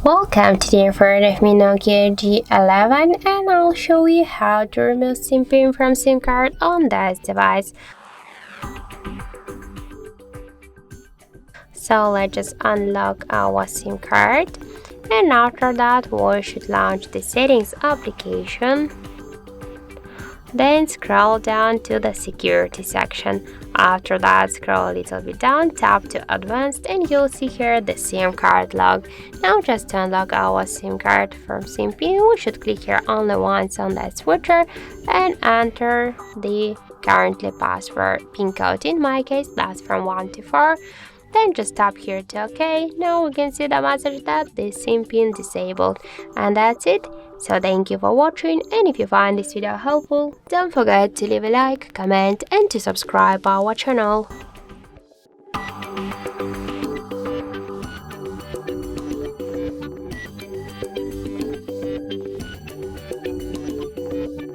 Welcome to the info of my Nokia G11, and I'll show you how to remove SIM pin from SIM card on this device. So let's just unlock our SIM card, and after that we should launch the settings application. Then scroll down to the security section. After that, scroll a little bit down, tap to advanced, and you'll see here the SIM card log. Now just to unlock our SIM card from SIM pin, we should click here only once on that switcher and enter the currently password pin code. In my case, that's from 1 to 4. Then just tap here to OK. Now we can see the message that the SIM pin disabled. And that's it. So thank you for watching, and if you find this video helpful, don't forget to leave a like, comment and to subscribe our channel.